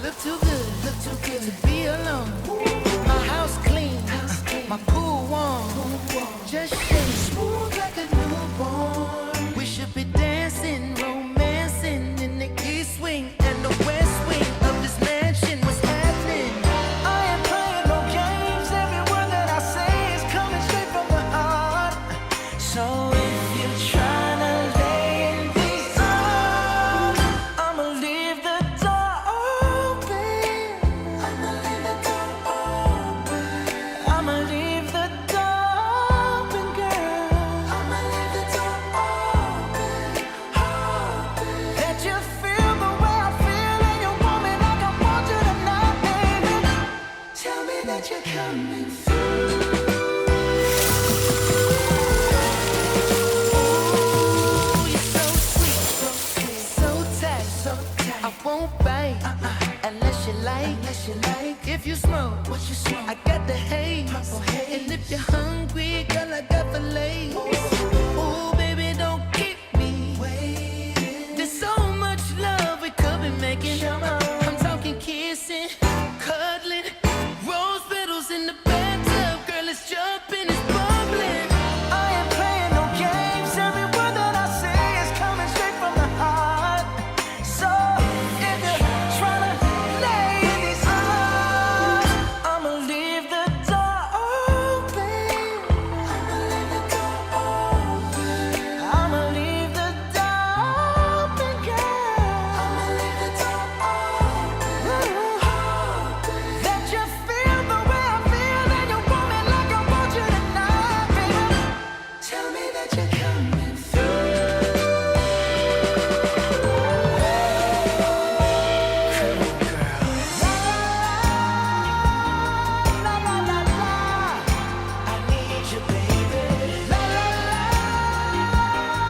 look too good to be alone. My house clean, my pool warm. Just shake smooth like a newborn. We should be dancing, romancing in the east wing and the west wing of this mansion. What's happening? I ain't playing no games. Every word that I say is coming straight from the heart. So if you're trying to lay in these arms, I'ma leave the door open. I'ma leave the door open. I'ma leave the door open, girl. I'ma leave the door open, open. Let you feel the way I feel, and you want me like I want you tonight, baby. Tell me that you're coming through. You're so sweet, so tight, I won't bite unless you like. If you smoke, what you smoke? I got the haze. And if you're hungry, girl, I got fillets. Ooh, baby, don't keep me waiting. There's so much love we could be making. I'm talking kissing, cuddling.